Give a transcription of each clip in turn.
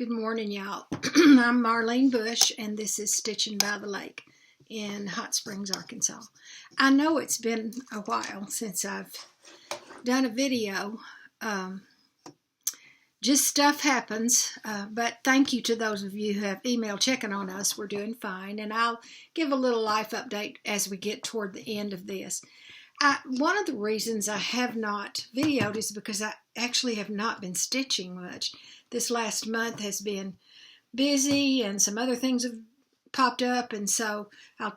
Good morning, y'all. I'm Marlene Bush, and this is Stitching by the Lake in Hot Springs, Arkansas. I know it's been a while since I've done a video. Just stuff happens, but thank you to those of you who have emailed checking on us. We're doing fine, and I'll give a little life update as we get toward the end of this. One of the reasons I have not videoed is because I actually have not been stitching much. This last month has been busy and some other things have popped up, and so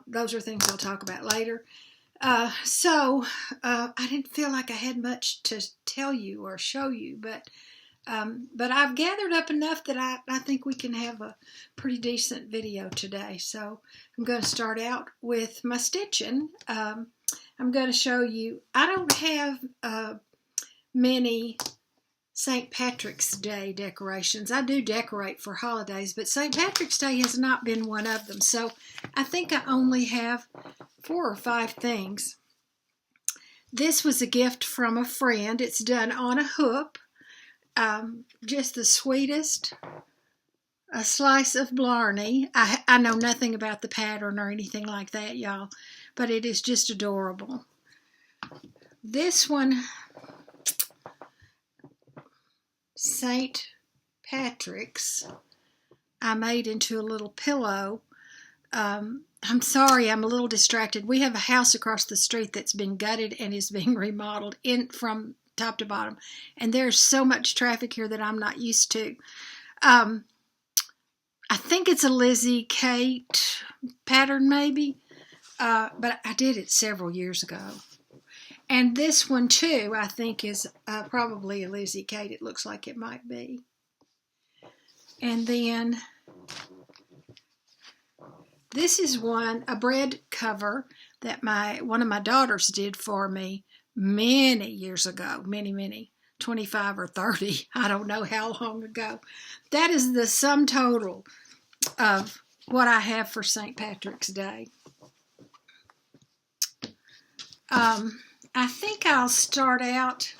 those are things I'll talk about later. I didn't feel like I had much to tell you or show you, but I've gathered up enough that I think we can have a pretty decent video today. So I'm going to start out with my stitching. I'm going to show you, I don't have many St. Patrick's Day decorations. I do decorate for holidays, but St. Patrick's Day has not been one of them. So I think I only have 4 or 5 things. This was a gift from a friend. It's done on a hook. Just the sweetest. A slice of Blarney. I know nothing about the pattern or anything like that, y'all, but it is just adorable. This one, St. Patrick's, I made into a little pillow. I'm sorry, I'm a little distracted. We have a house across the street that's been gutted and is being remodeled from top to bottom, and there's so much traffic here that I'm not used to. I think it's a Lizzie Kate pattern maybe, but I did it several years ago. And this one too, I think is probably a Lizzie Kate. It looks like it might be. And then this is a bread cover that one of my daughters did for me many years ago, many, 25 or 30, I don't know how long ago. That is the sum total of what I have for St. Patrick's Day. I think I'll start out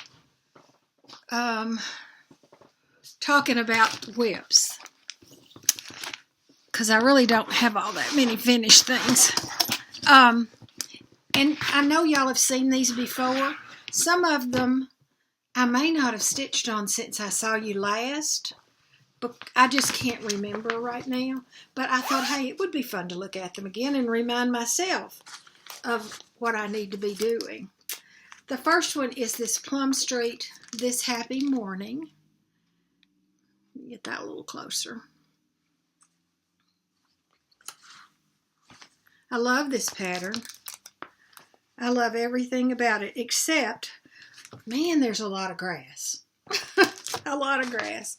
talking about whips, because I really don't have all that many finished things. And I know y'all have seen these before. Some of them I may not have stitched on since I saw you last, but I just can't remember right now. But I thought, hey, it would be fun to look at them again and remind myself of what I need to be doing. The first one is this Plum Street, This Happy Morning. Let me get that a little closer. I love this pattern. I love everything about it, except, man, there's a lot of grass. A lot of grass.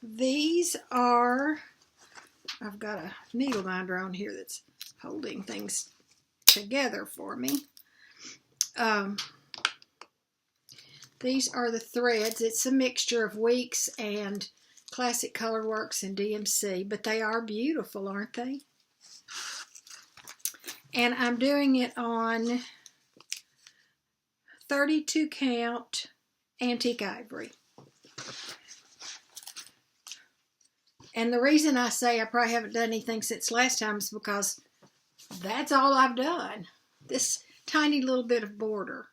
These are, I've got a needle binder on here that's holding things together for me. These are the threads. It's a mixture of Weeks and Classic Colorworks and DMC, but they are beautiful, aren't they? And I'm doing it on 32 count antique ivory. And the reason I say I probably haven't done anything since last time is because that's all I've done. This tiny little bit of border,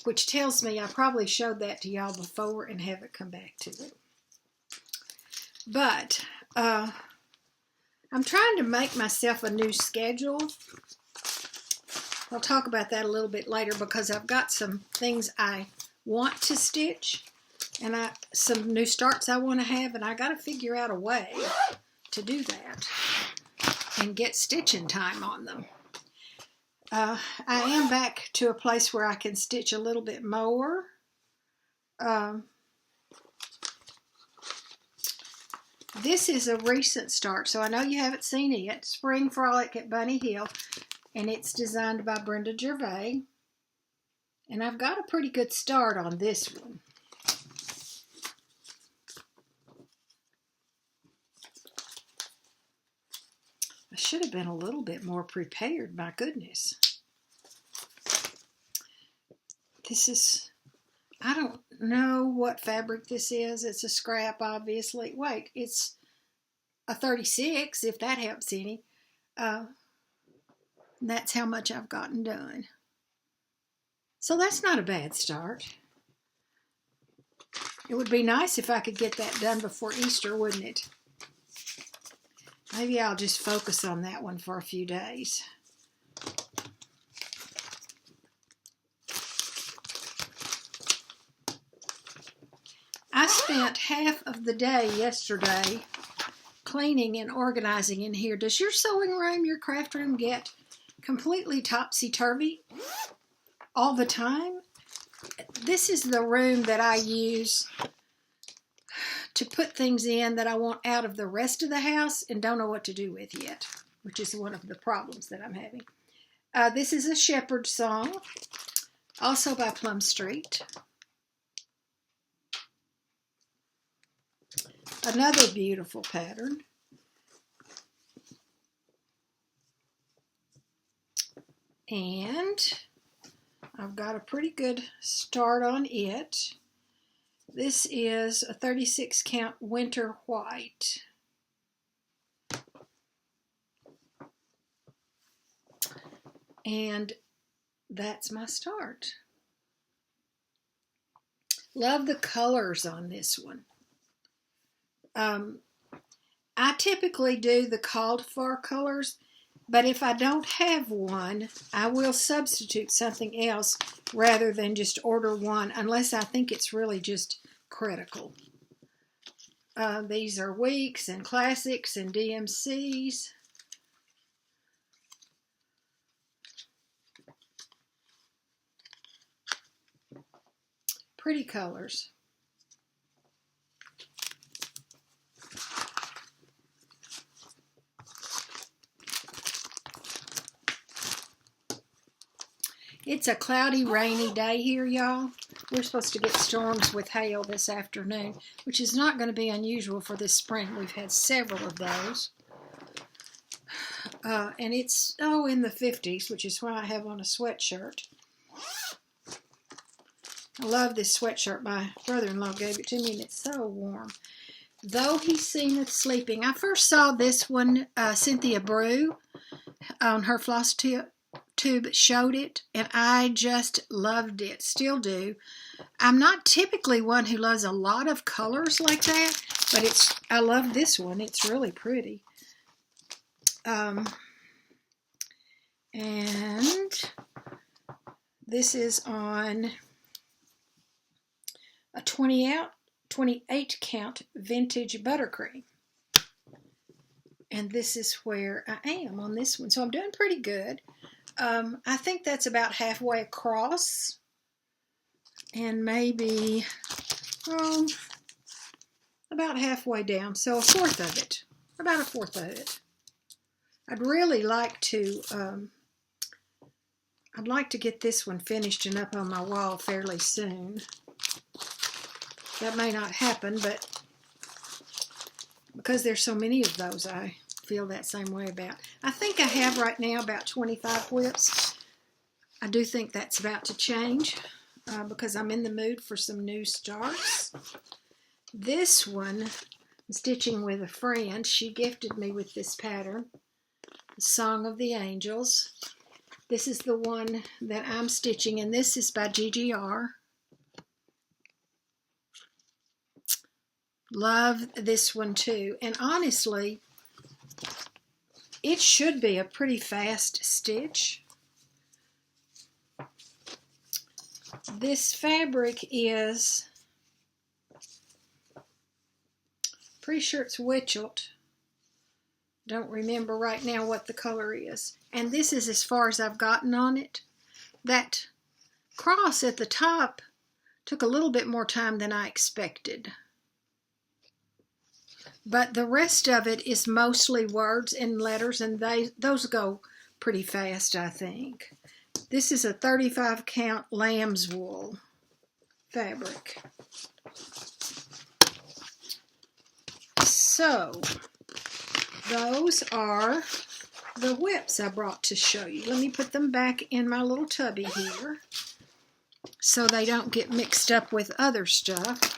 which tells me I probably showed that to y'all before and haven't come back to it. But I'm trying to make myself a new schedule. I'll talk about that a little bit later because I've got some things I want to stitch and some new starts I want to have, and I got to figure out a way to do that and get stitching time on them. I am back to a place where I can stitch a little bit more. This is a recent start, so I know you haven't seen it. Spring Frolic at Bunny Hill, and it's designed by Brenda Gervais. And I've got a pretty good start on this one. I should have been a little bit more prepared, my goodness. This is, I don't don't know what fabric this is. It's a scrap, obviously. Wait, it's a 36, if that helps any. That's how much I've gotten done. So that's not a bad start. It would be nice if I could get that done before Easter, wouldn't it? Maybe I'll just focus on that one for a few days. I spent half of the day yesterday cleaning and organizing in here. Does your sewing room, your craft room get completely topsy-turvy all the time? This is the room that I use to put things in that I want out of the rest of the house and don't know what to do with yet, which is one of the problems that I'm having. This is a Shepherd song, also by Plum Street. Another beautiful pattern. And I've got a pretty good start on it. This is a 36 count winter white. And that's my start. Love the colors on this one. I typically do the called for colors, but if I don't have one, I will substitute something else rather than just order one, unless I think it's really just critical. These are Weeks and Classics and DMCs. Pretty colors. It's a cloudy, rainy day here, y'all. We're supposed to get storms with hail this afternoon, which is not going to be unusual for this spring. We've had several of those. And it's, in the 50s, which is why I have on a sweatshirt. I love this sweatshirt. My brother-in-law gave it to me, and it's so warm. Though He Seemeth Sleeping. I first saw this one, Cynthia Brew, on her Flosstube showed it, and I just loved it. Still do. I'm not typically one who loves a lot of colors like that, but I love this one. It's really pretty. And this is on a 28 count vintage buttercream. And this is where I am on this one. So I'm doing pretty good. I think that's about halfway across, and maybe about halfway down, so a fourth of it, about a fourth of it. I'd really like to, I'd like to get this one finished and up on my wall fairly soon. That may not happen, but because there's so many of those, I feel that same way about. I think I have right now about 25 whips. I do think that's about to change because I'm in the mood for some new starts. This one, I'm stitching with a friend. She gifted me with this pattern, the Song of the Angels. This is the one that I'm stitching, and this is by GGR. Love this one too. And honestly, it should be a pretty fast stitch. This fabric is, pretty sure it's Witchelt. Don't remember right now what the color is. And this is as far as I've gotten on it. That cross at the top took a little bit more time than I expected. But the rest of it is mostly words and letters, and those go pretty fast, I think. This is a 35 count lamb's wool fabric. So, those are the whips I brought to show you. Let me put them back in my little tubby here. so they don't get mixed up with other stuff.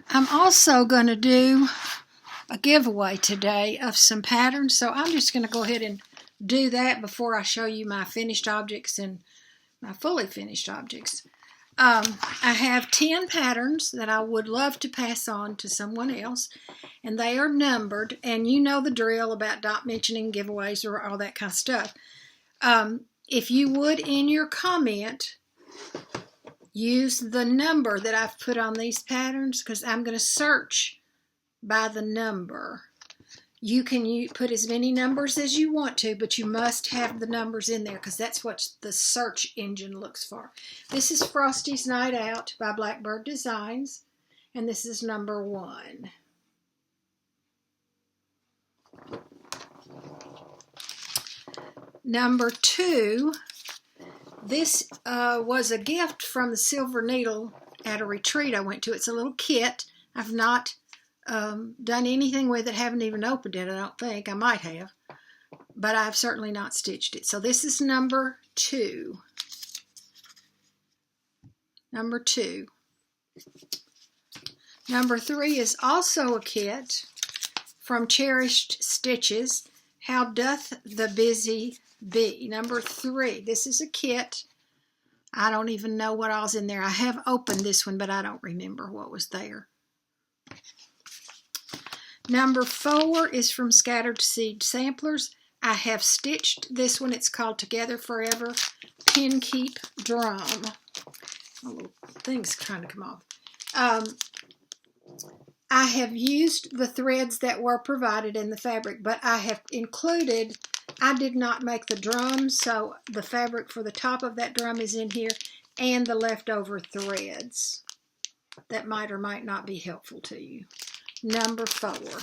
I'm also going to do a giveaway today of some patterns, so I'm just going to go ahead and do that before I show you my finished objects and my fully finished objects. I have 10 patterns that I would love to pass on to someone else, and they are numbered, and you know the drill about not mentioning giveaways or all that kind of stuff. If you would, in your comment, use the number that I've put on these patterns, because I'm going to search by the number. You can put as many numbers as you want to, but you must have the numbers in there because that's what the search engine looks for. This is Frosty's Night Out by Blackbird Designs, and this is number 1. Number 2, this was a gift from the Silver Needle at a retreat I went to. It's a little kit. I've not done anything with it, haven't even opened it, I don't think. I might have, but I've certainly not stitched it. So this is number 2. Number 2. Number 3 is also a kit from Cherished Stitches. How Doth the Busy Bee? Number 3. This is a kit. I don't even know what all's in there. I have opened this one, but I don't remember what was there. Number 4 is from Scattered Seed Samplers. I have stitched this one. It's called Together Forever Pin Keep Drum. My little thing's trying to come off. I have used the threads that were provided in the fabric, but I have included, I did not make the drum, so the fabric for the top of that drum is in here, and the leftover threads that might or might not be helpful to you. Number 4.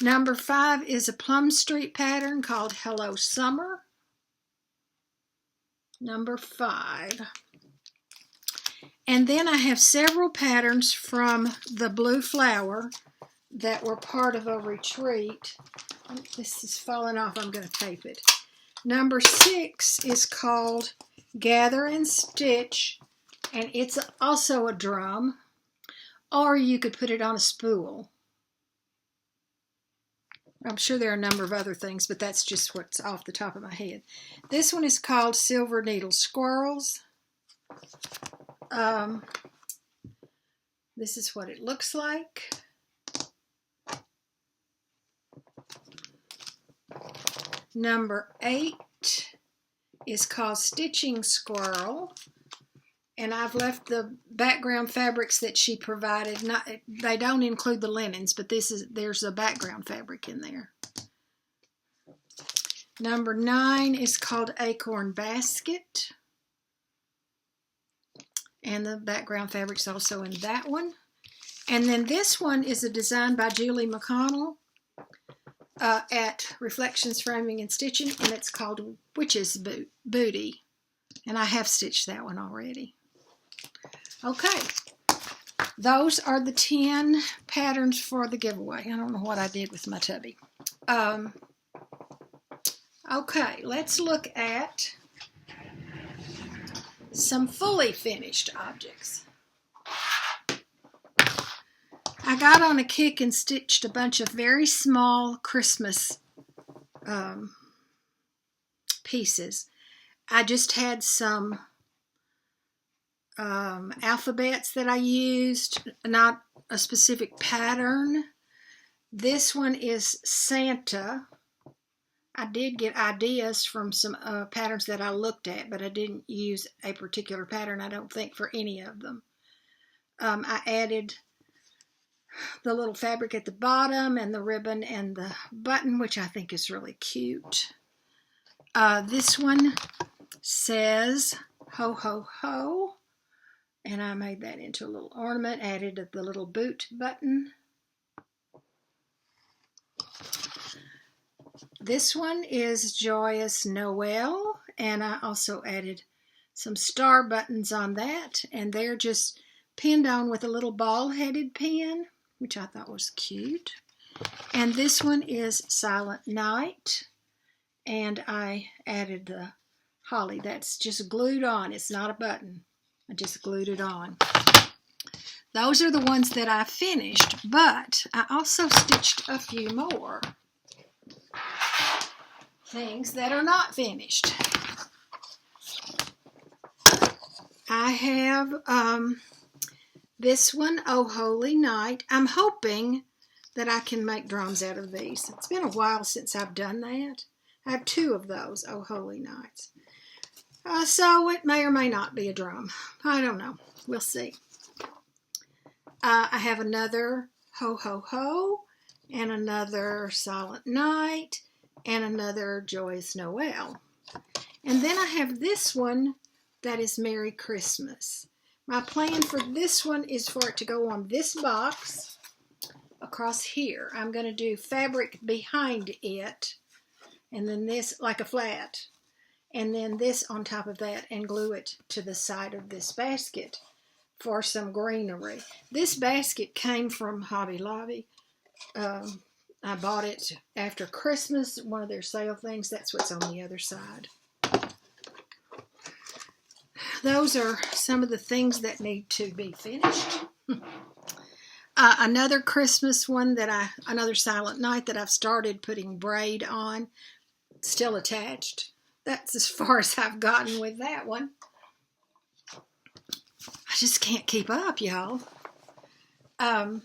Number 5 is a Plum Street pattern called Hello Summer. Number 5. And then I have several patterns from the Blue Flower that were part of a retreat. This is falling off. I'm going to tape it. Number 6 is called Gather and Stitch, and it's also a drum. Or you could put it on a spool. I'm sure there are a number of other things, but that's just what's off the top of my head. This one is called Silver Needle Squirrels. This is what it looks like. Number 8 is called Stitching Squirrel. And I've left the background fabrics that she provided. They don't include the linens, but there's a background fabric in there. Number 9 is called Acorn Basket. And the background fabric's also in that one. And then this one is a design by Julie McConnell at Reflections Framing and Stitching, and it's called Witch's Booty. And I have stitched that one already. Okay, those are the 10 patterns for the giveaway. I don't know what I did with my tubby. Okay, let's look at some fully finished objects. I got on a kick and stitched a bunch of very small Christmas pieces. I just had some alphabets that I used, not a specific pattern. This one is Santa. I did get ideas from some patterns that I looked at, but I didn't use a particular pattern, I don't think, for any of them. I added the little fabric at the bottom and the ribbon and the button, which I think is really cute. This one says Ho Ho Ho, and I made that into a little ornament, added the little boot button. This one is Joyous Noel, and I also added some star buttons on that, and they're just pinned on with a little ball-headed pin, which I thought was cute. And this one is Silent Night, and I added the holly. That's just glued on. It's not a button. I just glued it on. Those are the ones that I finished, but I also stitched a few more things that are not finished. I have this one, Oh Holy Night. I'm hoping that I can make drums out of these. It's been a while since I've done that. I have two of those, Oh Holy Nights. So it may or may not be a drum. I don't know. We'll see. I have another Ho Ho Ho, and another Silent Night, and another Joyous Noel. And then I have this one that is Merry Christmas. My plan for this one is for it to go on this box across here. I'm going to do fabric behind it, and then this like a flat, and then this on top of that, and glue it to the side of this basket for some greenery. This basket came from Hobby Lobby. I bought it after Christmas, one of their sale things. That's what's on the other side. Those are some of the things that need to be finished. Another Christmas one another Silent Night that I've started putting braid on, still attached. That's as far as I've gotten with that one. I just can't keep up, y'all. And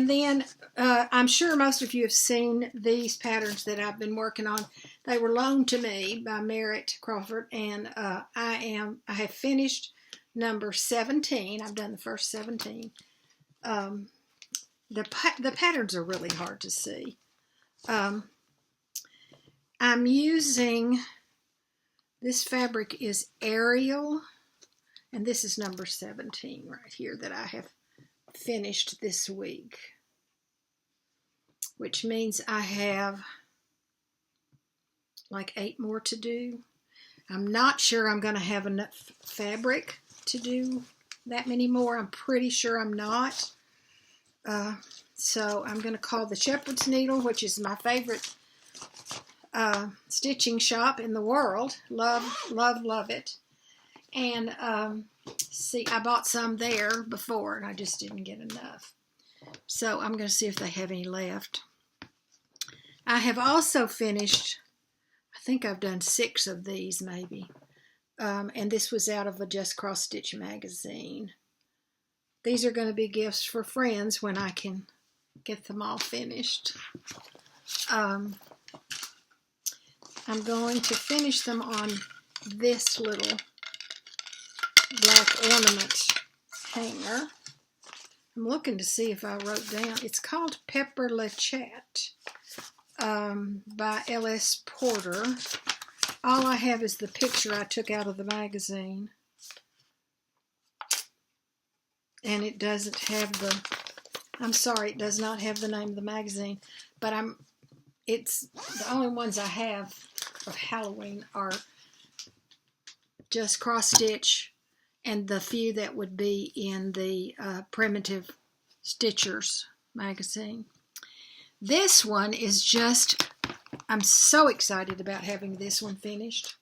then I'm sure most of you have seen these patterns that I've been working on. They were loaned to me by Merritt Crawford, and I have finished number 17. I've done the first 17. The patterns are really hard to see. I'm using, this fabric is Ariel, and this is number 17 right here that I have finished this week, which means I have like 8 more to do. I'm not sure I'm going to have enough fabric to do that many more. I'm pretty sure I'm not. So I'm going to call the Shepherd's Needle, which is my favorite stitching shop in the world. Love, love, love it. And see, I bought some there before, and I just didn't get enough. So I'm going to see if they have any left. I have also finished, I think I've done 6 of these maybe. And this was out of a Just Cross Stitch magazine. These are going to be gifts for friends when I can get them all finished. I'm going to finish them on this little black ornament hanger. I'm looking to see if I wrote down. It's called Pepper Le Chat by L.S. Porter. All I have is the picture I took out of the magazine. And it doesn't have the, I'm sorry, it does not have the name of the magazine. But it's the only ones I have of Halloween are Just Cross Stitch and the few that would be in the Primitive Stitchers magazine. This one is just, I'm so excited about having this one finished.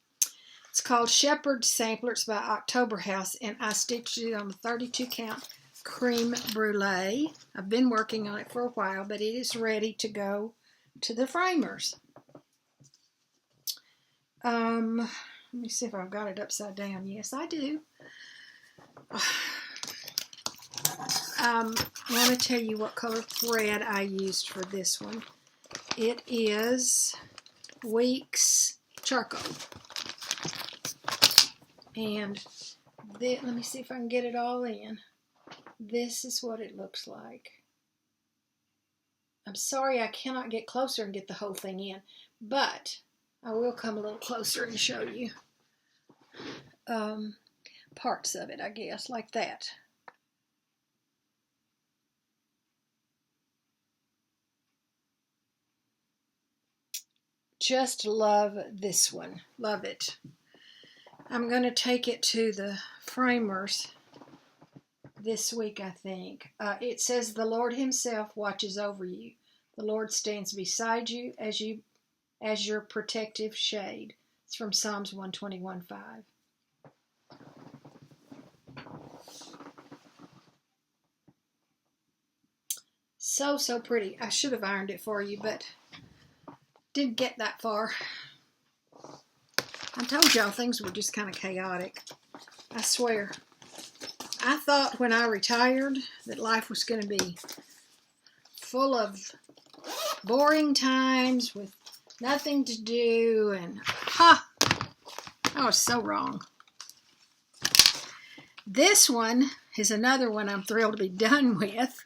It's called Shepherd Sampler. It's by October House, and I stitched it on a 32 count cream brulee. I've been working on it for a while, but it is ready to go to the framers. Let me see if I've got it upside down. Yes, I do. I want to tell you what color thread I used for this one. It is Weeks Charcoal. And let me see if I can get it all in. This is what it looks like. I'm sorry I cannot get closer and get the whole thing in, but I will come a little closer and show you parts of it, I guess, like that. Just love this one. Love it. I'm going to take it to the framers this week, I think. It says, "The Lord Himself watches over you. The Lord stands beside you as your protective shade." It's from Psalms 121:5. So pretty. I should have ironed it for you, but didn't get that far. I told y'all things were just kind of chaotic. I swear. I thought when I retired that life was going to be full of boring times with nothing to do, and I was so wrong. This one is another one I'm thrilled to be done with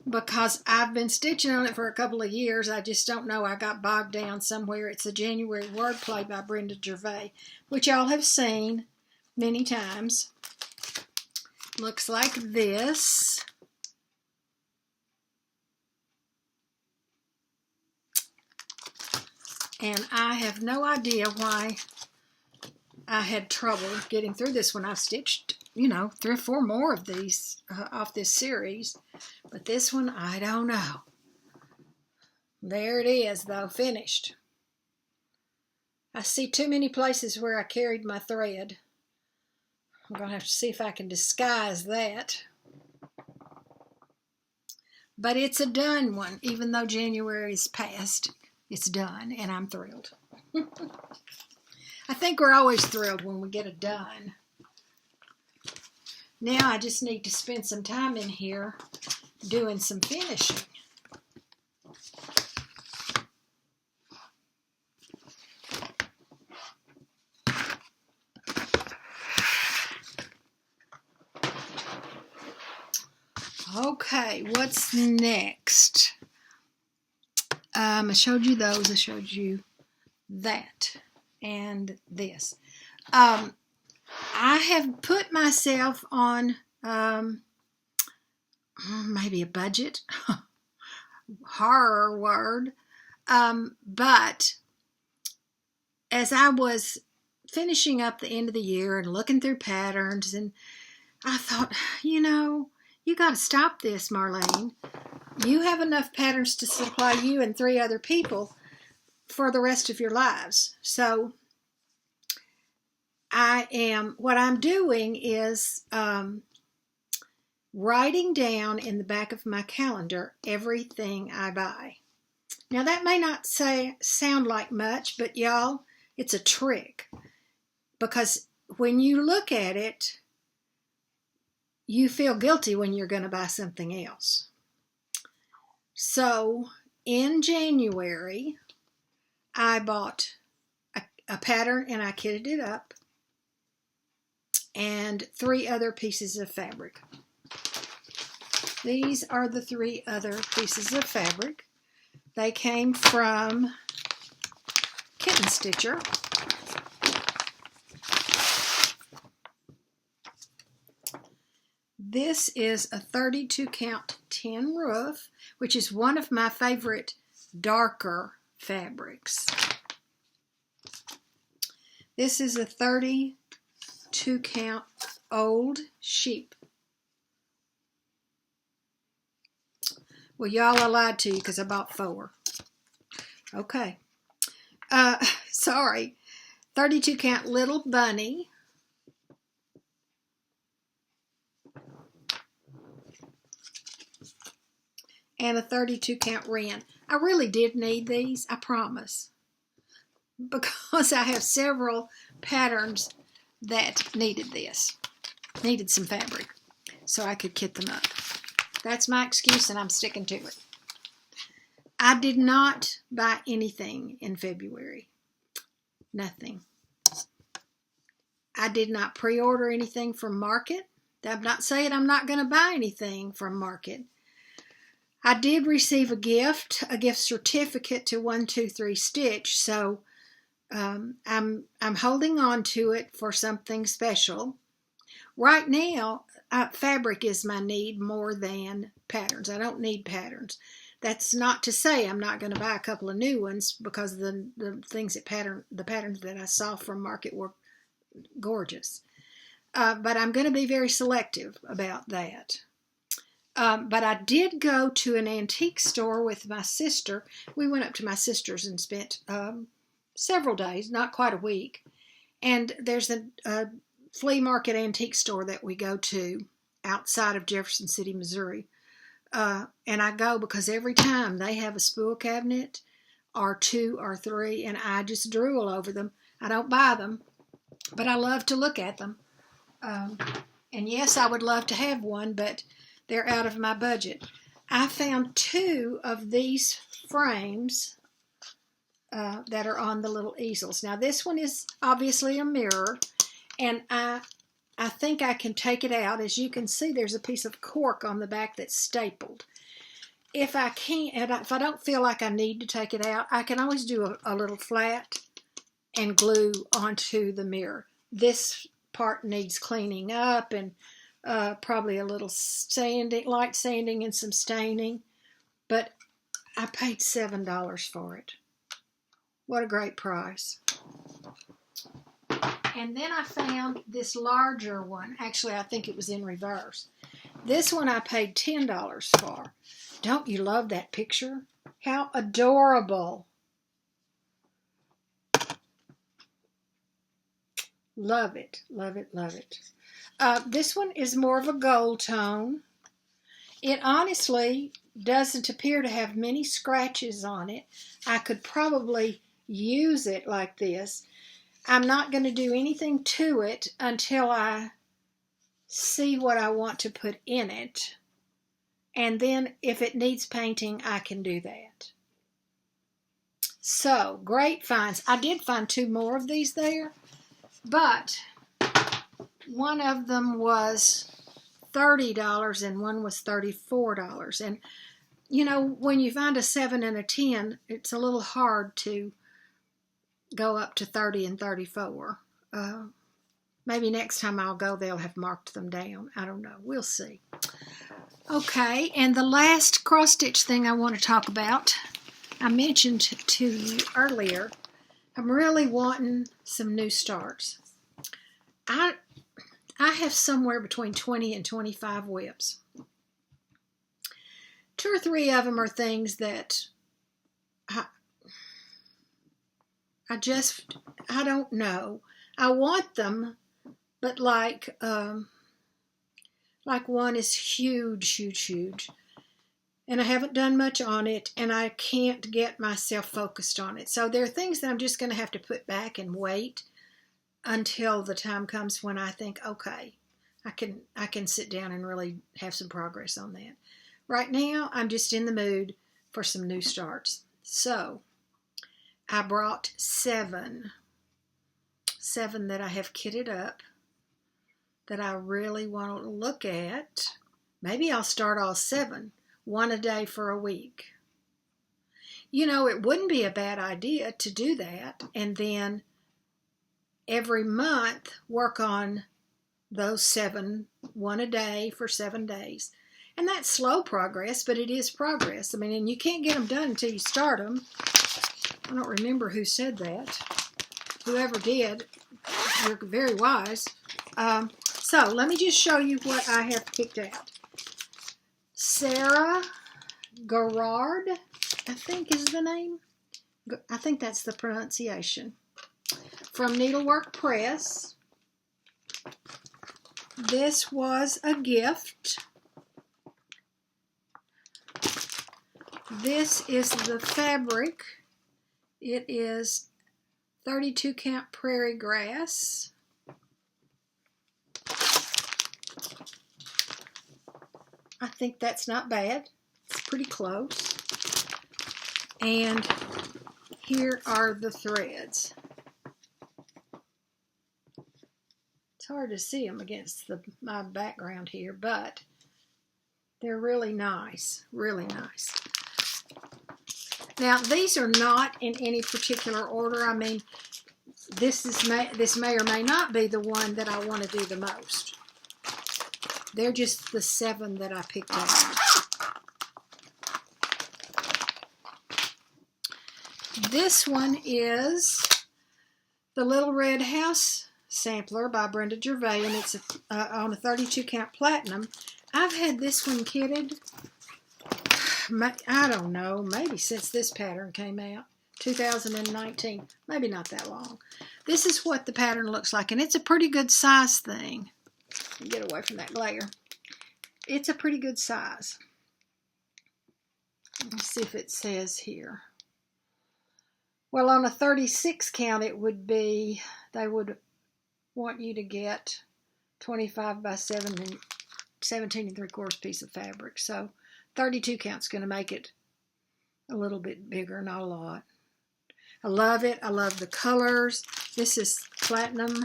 because I've been stitching on it for a couple of years. I just don't know. I got bogged down somewhere. It's a January wordplay by Brenda Gervais, which y'all have seen many times. Looks like this. And I have no idea why I had trouble getting through this one. I've stitched, 3 or 4 more of these off this series. But this one, I don't know. There it is, though, finished. I see too many places where I carried my thread. I'm going to have to see if I can disguise that. But it's a done one. Even though January is past, it's done, and I'm thrilled. I think we're always thrilled when we get it done. Now I just need to spend some time in here doing some finishing. Okay, what's next? I showed you those. I showed you that and this. I have put myself on maybe a budget. Horror word. But as I was finishing up the end of the year and looking through patterns, and I thought, you got to stop this, Marlene. You have enough patterns to supply you and 3 other people for the rest of your lives. So what I'm doing is writing down in the back of my calendar everything I buy. Now that may not sound like much, but y'all, it's a trick. Because when you look at it, you feel guilty when you're going to buy something else. So in January, I bought a pattern and I kitted it up, and 3 other pieces of fabric. These are the 3 other pieces of fabric. They came from Kitten Stitcher. This is a 32 count tin roof, which is one of my favorite darker fabrics. This is a 32 count old sheep. Well, y'all, I lied to you because I bought 4. Okay. Sorry. 32 count little bunny. And a 32 count wren. I really did need these, I promise. Because I have several patterns that needed some fabric, so I could kit them up. That's my excuse, and I'm sticking to it. I did not buy anything in February. Nothing. I did not pre-order anything from Market. I'm not saying I'm not going to buy anything from Market. I did receive a gift certificate to 123 Stitch, so I'm holding on to it for something special. Right now, fabric is my need more than patterns. I don't need patterns. That's not to say I'm not going to buy a couple of new ones, because the patterns that I saw from Market were gorgeous. but I'm going to be very selective about that. But I did go to an antique store with my sister. We went up to my sister's and spent several days, not quite a week. And there's a flea market antique store that we go to outside of Jefferson City, Missouri. And I go because every time they have a spool cabinet or 2 or 3, and I just drool over them. I don't buy them, but I love to look at them. And yes, I would love to have one, but they're out of my budget. I found 2 of these frames that are on the little easels. Now this one is obviously a mirror, and I think I can take it out. As you can see, there's a piece of cork on the back that's stapled. If I can't, if I don't feel like I need to take it out, I can always do a little flat and glue onto the mirror. This part needs cleaning up and probably a little sanding, light sanding and some staining, but I paid $7 for it. What a great price. And then I found this larger one. Actually, I think it was in reverse. This one I paid $10 for. Don't you love that picture? How adorable. Love it, love it, love it. This one is more of a gold tone. It honestly doesn't appear to have many scratches on it. I could probably use it like this. I'm not going to do anything to it until I see what I want to put in it. And then if it needs painting, I can do that. So, great finds. I did find 2 more of these there, but one of them was $30 and one was $34. And, you know, when you find a 7 and a 10, it's a little hard to go up to 30 and 34. Maybe next time I'll go, they'll have marked them down. I don't know. We'll see. Okay, and the last cross-stitch thing I want to talk about, I mentioned to you earlier, I'm really wanting some new starts. I have somewhere between 20 and 25 whips. 2 or 3 of them are things that I don't know. I want them, but like one is huge, huge, huge. And I haven't done much on it, and I can't get myself focused on it. So there are things that I'm just going to have to put back and wait until the time comes when I think, okay, I can sit down and really have some progress on that. Right now, I'm just in the mood for some new starts. So I brought 7 that I have kitted up that I really want to look at. Maybe I'll start all 7, 1 a day for a week. You know, it wouldn't be a bad idea to do that, and then every month work on those 7, 1 a day for 7 days. And that's slow progress, but it is progress. I mean, and you can't get them done until you start them. I don't remember who said that. Whoever did, you're very wise. So let me just show you what I have picked out. Sarah Gerard, I think is the name. I think that's the pronunciation. From Needlework Press. This was a gift. This is the fabric. It is 32 count prairie grass. I think that's not bad. It's pretty close. And here are the threads. It's hard to see them against my background here, but they're really nice, really nice. Now, these are not in any particular order. I mean, this may or may not be the one that I want to do the most. They're just the 7 that I picked out. This one is the Little Red House sampler by Brenda Gervais, and it's on a 32 count platinum. I've had this one kitted, I don't know, maybe since this pattern came out, 2019, maybe not that long. This is what the pattern looks like, and it's a pretty good size thing. Get away from that glare. It's a pretty good size. Let's see if it says here. Well, on a 36 count, it would be, they would want you to get 25 by 17 3/4 piece of fabric. So 32 count's going to make it a little bit bigger, not a lot. I love it. I love the colors. This is platinum,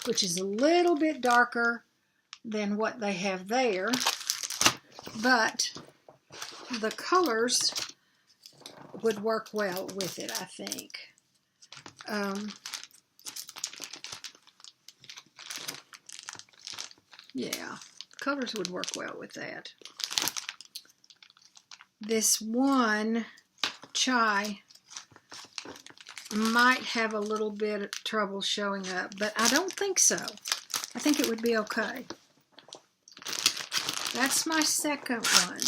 which is a little bit darker than what they have there, but the colors would work well with it, I think. Yeah, colors would work well with that. This one, Chai, might have a little bit of trouble showing up, but I don't think so. I think it would be okay. That's my second one.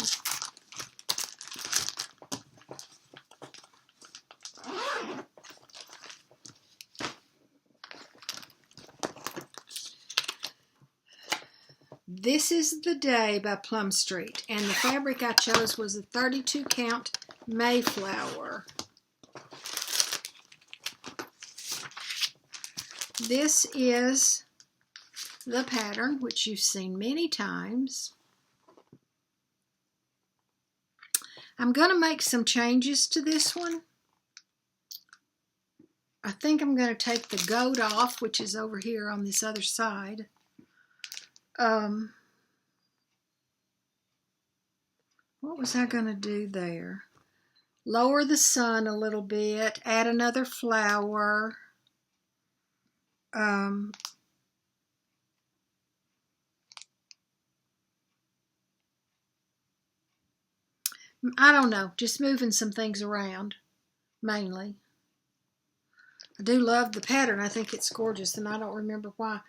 This is The Day by Plum Street, and the fabric I chose was a 32 count Mayflower. This is the pattern, which you've seen many times. I'm going to make some changes to this one. I think I'm going to take the goat off, which is over here on this other side. What was I going to do there? Lower the sun a little bit, add another flower. I don't know, just moving some things around, mainly. I do love the pattern. I think it's gorgeous, and I don't remember why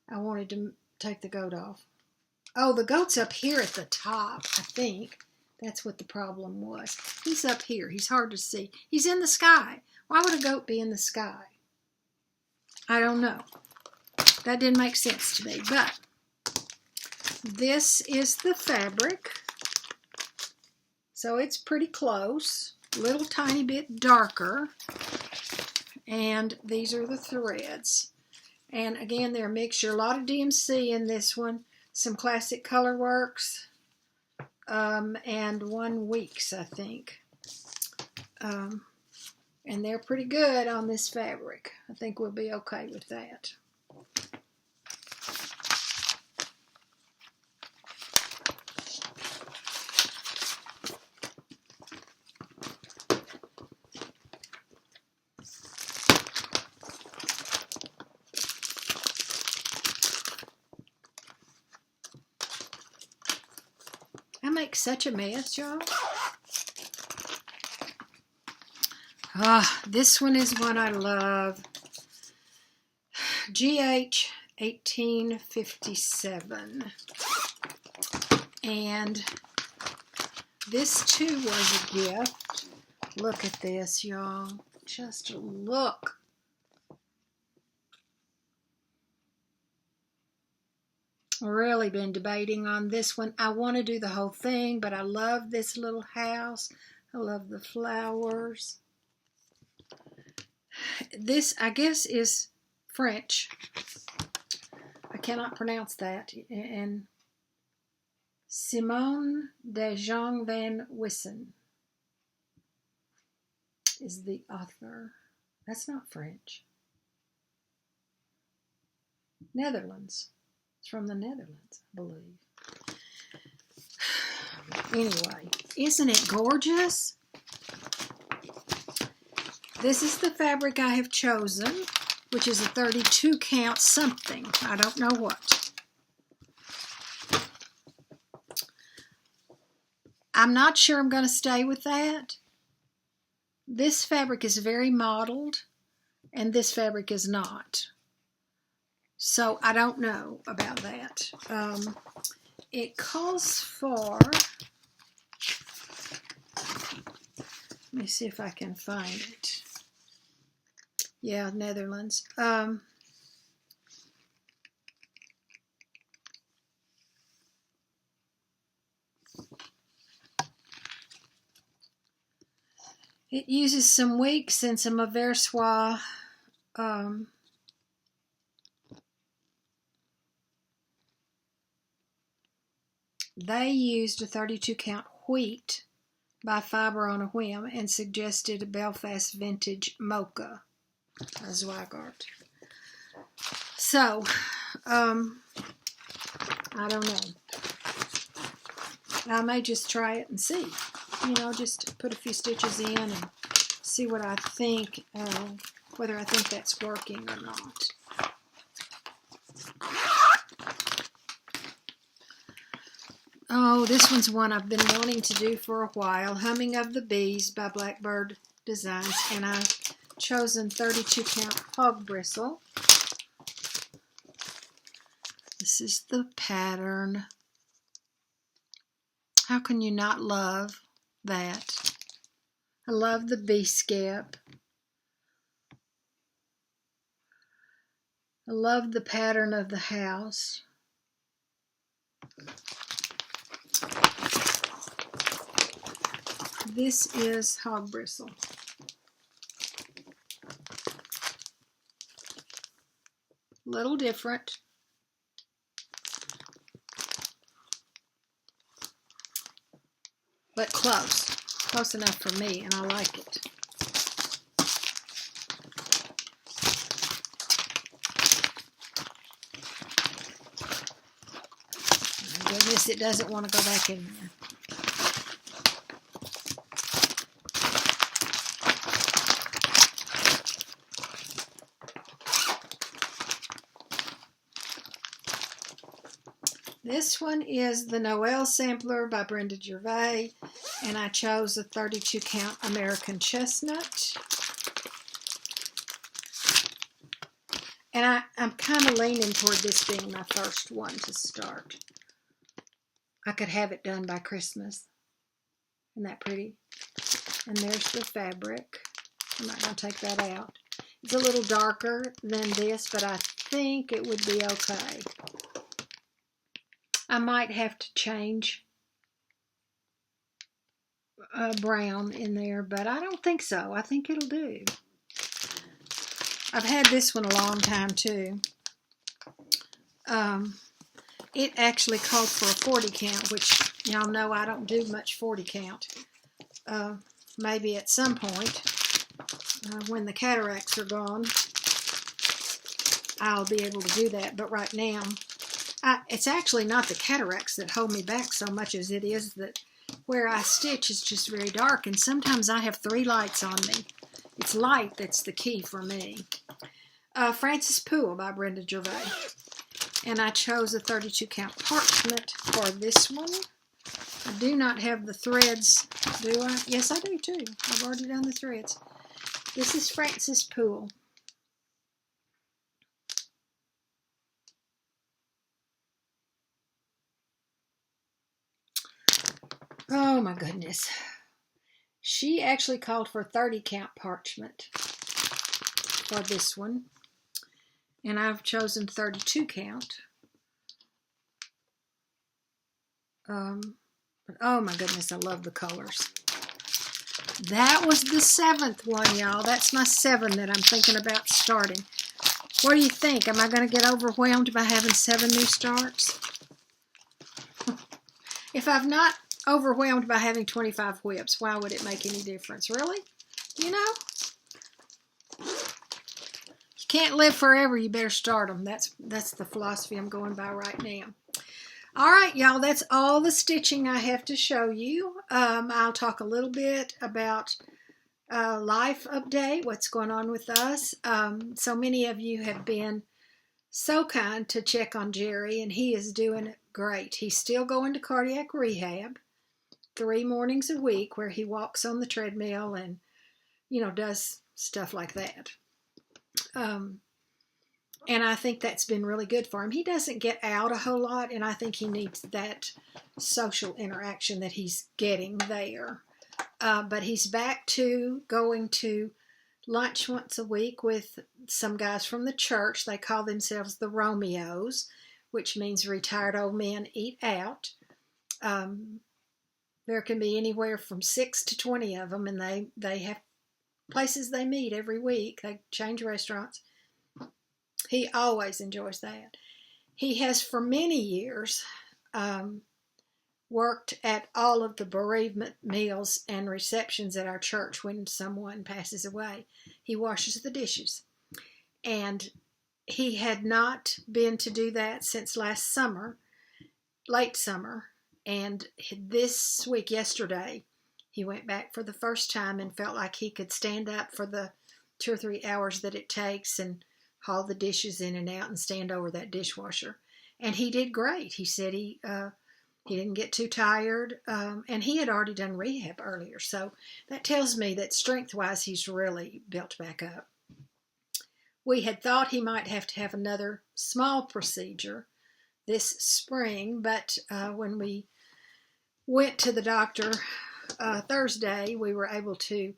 I wanted to take the goat off. Oh, the goat's up here at the top, I think. That's what the problem was. He's up here. He's hard to see. He's in the sky. Why would a goat be in the sky? I don't know. That didn't make sense to me, but this is the fabric. So it's pretty close, a little tiny bit darker, and these are the threads. And again, they're a mixture, a lot of DMC in this one, some classic color works, and 1 Weeks, I think. And they're pretty good on this fabric. I think we'll be okay with that. I make such a mess, y'all. This one is one I love. GH 1857. And this too was a gift. Look at this, y'all. Just look. Really been debating on this one. I want to do the whole thing, but I love this little house. I love the flowers. This, I guess, is French. I cannot pronounce that. And Simone de Jean van Wissen is the author. That's not French. Netherlands. It's from the Netherlands, I believe. Anyway, isn't it gorgeous? This is the fabric I have chosen, which is a 32 count something. I don't know what. I'm not sure I'm going to stay with that. This fabric is very mottled, and this fabric is not. So I don't know about that. It calls for, let me see if I can find it. Yeah, Netherlands. It uses some weeks and some Aversois. They used a 32 count wheat by Fiber on a Whim and suggested a Belfast Vintage Mocha, a Zweigart. So, I don't know. I may just try it and see. Just put a few stitches in and see what I think, whether I think that's working or not. Oh, this one's one I've been wanting to do for a while. Humming of the Bees by Blackbird Designs. And I've chosen 32 count hog bristle. This is the pattern. How can you not love that? I love the bee scap. I love the pattern of the house. This is hog bristle. Little different. But close. Close enough for me, and I like it. My goodness, it doesn't want to go back in there. This one is the Noel Sampler by Brenda Gervais, and I chose a 32 count American Chestnut. And I'm kind of leaning toward this being my first one to start. I could have it done by Christmas. Isn't that pretty? And there's the fabric. I'm not going to take that out. It's a little darker than this, but I think it would be okay. I might have to change brown in there, but I don't think so. I think it'll do. I've had this one a long time too. It actually called for a 40 count, which y'all know I don't do much 40 count. Maybe at some point, when the cataracts are gone, I'll be able to do that. But right now, it's actually not the cataracts that hold me back so much as it is that where I stitch is just very dark, and sometimes I have 3 lights on me. It's light that's the key for me. Frances Poole by Brenda Gervais. And I chose a 32 count parchment for this one. I do not have the threads, do I? Yes, I do too. I've already done the threads. This is Frances Poole. Oh my goodness. She actually called for 30 count parchment for this one. And I've chosen 32 count. But oh my goodness, I love the colors. That was the 7th one, y'all. That's my 7 that I'm thinking about starting. What do you think? Am I going to get overwhelmed by having 7 new starts? If I've not overwhelmed by having 25 whips, why would it make any difference? Really? You know? You can't live forever. You better start them. That's the philosophy I'm going by right now. All right, y'all, that's all the stitching I have to show you. I'll talk a little bit about life update, what's going on with us. So many of you have been so kind to check on Jerry, and he is doing great. He's still going to cardiac rehab 3 mornings a week where he walks on the treadmill and, does stuff like that. And I think that's been really good for him. He doesn't get out a whole lot, and I think he needs that social interaction that he's getting there. But he's back to going to lunch once a week with some guys from the church. They call themselves the Romeos, which means retired old men eat out. There can be anywhere from 6 to 20 of them, and they have places they meet every week. They change restaurants. He always enjoys that. He has for many years worked at all of the bereavement meals and receptions at our church when someone passes away. He washes the dishes. And he had not been to do that since last summer, late summer. And this week, yesterday, he went back for the first time and felt like he could stand up for the 2 or 3 hours that it takes and haul the dishes in and out and stand over that dishwasher. And he did great. He said he didn't get too tired, and he had already done rehab earlier. So that tells me that strength-wise, he's really built back up. We had thought he might have to have another small procedure this spring, but when we went to the doctor Thursday, we were able to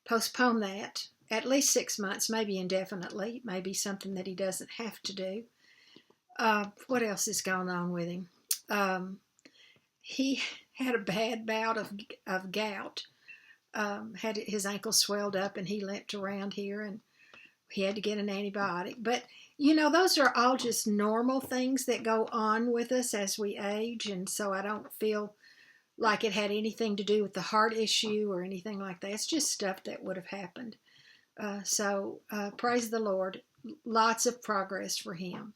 postpone that at least 6 months, maybe indefinitely, maybe something that he doesn't have to do. What else is going on with him? He had a bad bout of gout, had his ankle swelled up, and he limped around here, and he had to get an antibiotic. But, you know, those are all just normal things that go on with us as we age, and so I don't feel like it had anything to do with the heart issue or anything like that. It's just stuff that would have happened. So praise the Lord, lots of progress for him.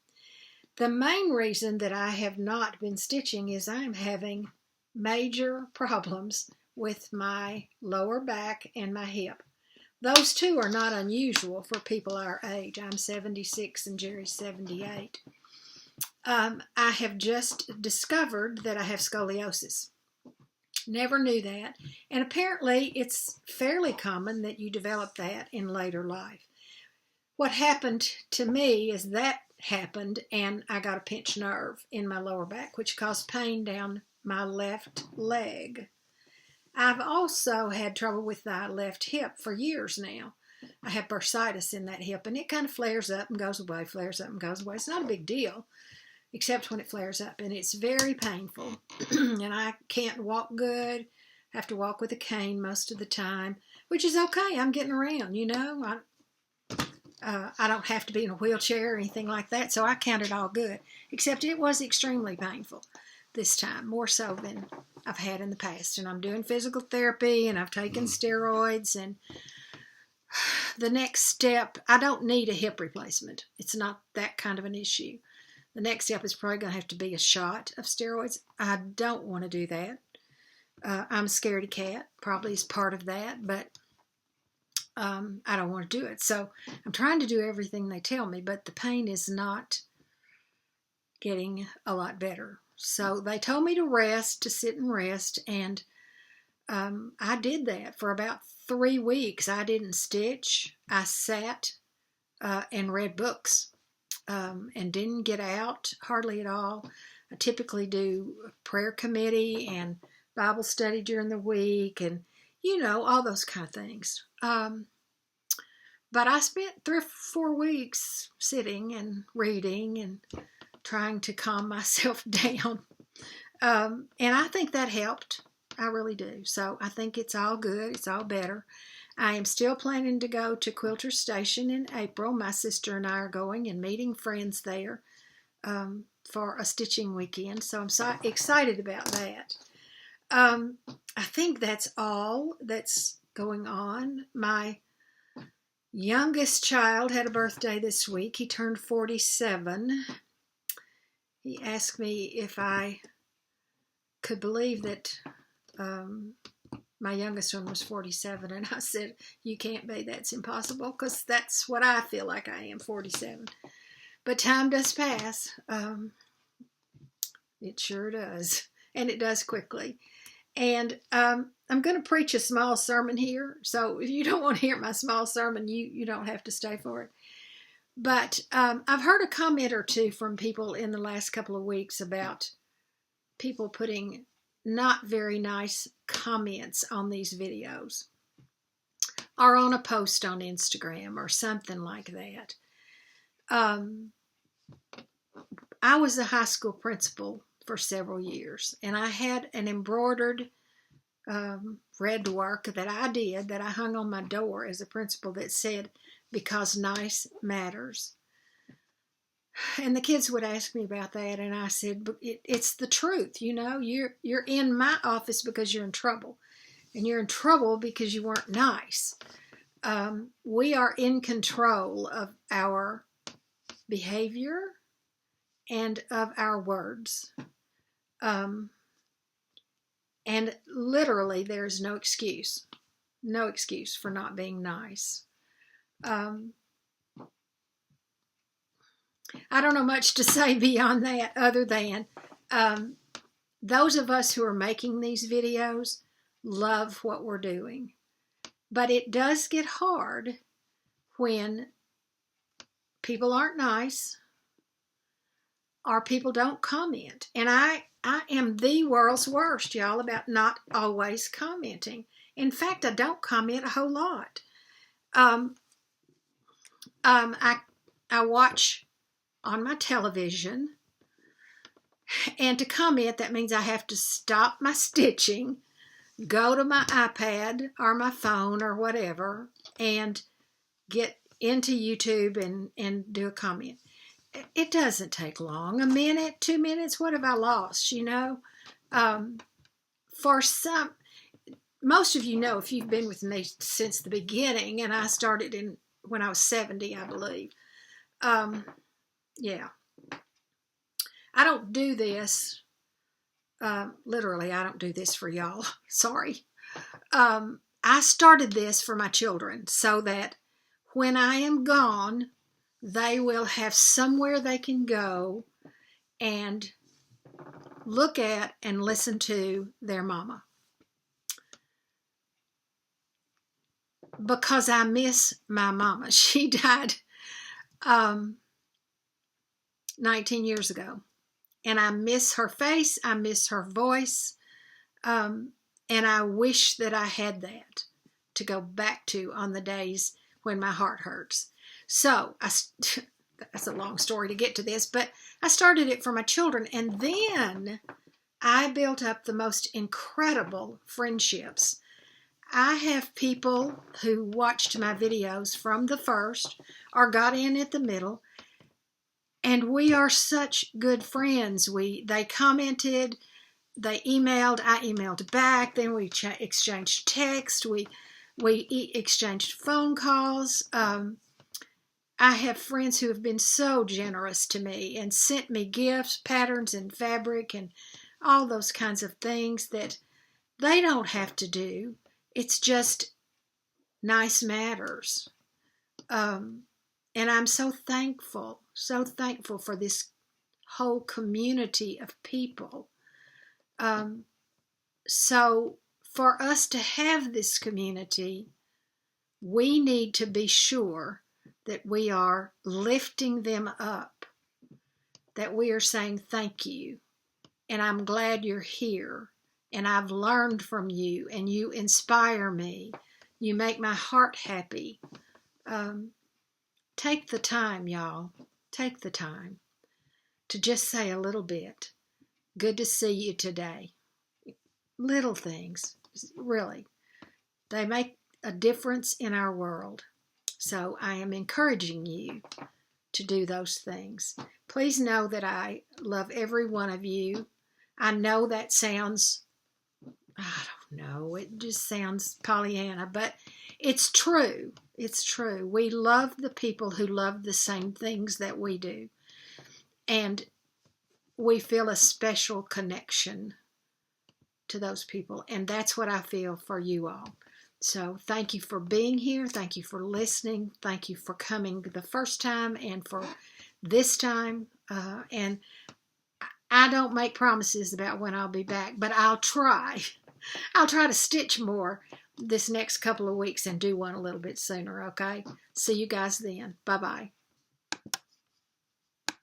The main reason that I have not been stitching is I'm having major problems with my lower back and my hip. Those two are not unusual for people our age. I'm 76 and Jerry's 78. I have just discovered that I have scoliosis. Never knew that. And apparently it's fairly common that you develop that in later life. What happened to me is that happened and I got a pinched nerve in my lower back, which caused pain down my left leg. I've also had trouble with my left hip for years now. I have bursitis in that hip, and it kind of flares up and goes away, flares up and goes away. It's not a big deal, except when it flares up, and it's very painful. And I can't walk good. I have to walk with a cane most of the time, which is okay. I'm getting around, you know. I don't have to be in a wheelchair or anything like that, so I count it all good. Except it was extremely painful this time, more so than I've had in the past. And I'm doing physical therapy, and I've taken steroids, and the next step, I don't need a hip replacement. It's not that kind of an issue. The next step is probably going to have to be a shot of steroids. I don't want to do that. I'm a scaredy cat, probably is part of that, but I don't want to do it. So I'm trying to do everything they tell me, but the pain is not getting a lot better. So they told me to rest, to sit and rest, and I did that for about 3 weeks. I didn't stitch. I sat and read books and didn't get out hardly at all. I typically do prayer committee and Bible study during the week and, you know, all those kind of things. But I spent 3 or 4 weeks sitting and reading and trying to calm myself down. And I think that helped. I really do. So I think it's all good. It's all better. I am still planning to go to Quilter Station in April. My sister and I are going and meeting friends there for a stitching weekend. So I'm so excited about that. I think that's all that's going on. My youngest child had a birthday this week. He turned 47. He asked me if I could believe that my youngest one was 47, and I said, you can't be, that's impossible, because that's what I feel like I am, 47. But time does pass. It sure does, and it does quickly. And I'm going to preach a small sermon here, so if you don't want to hear my small sermon, you don't have to stay for it. But I've heard a comment or two from people in the last couple of weeks about people putting not very nice comments on these videos or on a post on Instagram or something like that. I was a high school principal for several years, and I had an embroidered red work that I did that I hung on my door as a principal that said, "Because nice matters." And the kids would ask me about that, and I said, "But it's the truth, you know. You're in my office because you're in trouble, and you're in trouble because you weren't nice. We are in control of our behavior and of our words. And literally, there's no excuse for not being nice." I don't know much to say beyond that other than those of us who are making these videos love what we're doing. But it does get hard when people aren't nice or people don't comment. And I am the world's worst, y'all, about not always commenting. In fact, I don't comment a whole lot. I watch on my television, and to comment, that means I have to stop my stitching, go to my iPad or my phone or whatever, and get into YouTube and do a comment. It doesn't take long, a minute, 2 minutes, what have I lost, you know? For some, most of you know, if you've been with me since the beginning, and I started when I was 70, I believe. Yeah. I don't do this, literally, I don't do this for y'all. Sorry. I started this for my children so that when I am gone, they will have somewhere they can go and look at and listen to their mama. Because I miss my mama. She died 19 years ago. And I miss her face. I miss her voice. And I wish that I had that to go back to on the days when my heart hurts. So, that's a long story to get to this, but I started it for my children. And then I built up the most incredible friendships. I have people who watched my videos from the first or got in at the middle, and we are such good friends. They commented, they emailed, I emailed back, then we exchanged text, we exchanged phone calls. I have friends who have been so generous to me and sent me gifts, patterns and fabric and all those kinds of things that they don't have to do. It's just nice matters. And I'm so thankful for this whole community of people. So for us to have this community, we need to be sure that we are lifting them up, that we are saying thank you, and I'm glad you're here, and I've learned from you, and you inspire me. You make my heart happy. Take the time, y'all. Take the time to just say a little bit. Good to see you today. Little things, really. They make a difference in our world. So I am encouraging you to do those things. Please know that I love every one of you. I know that sounds, I don't know, it just sounds Pollyanna, but it's true. It's true. We love the people who love the same things that we do. And we feel a special connection to those people. And that's what I feel for you all. So thank you for being here. Thank you for listening. Thank you for coming the first time and for this time. And I don't make promises about when I'll be back, but I'll try. I'll try to stitch more this next couple of weeks and do one a little bit sooner, okay? See you guys then. Bye-bye.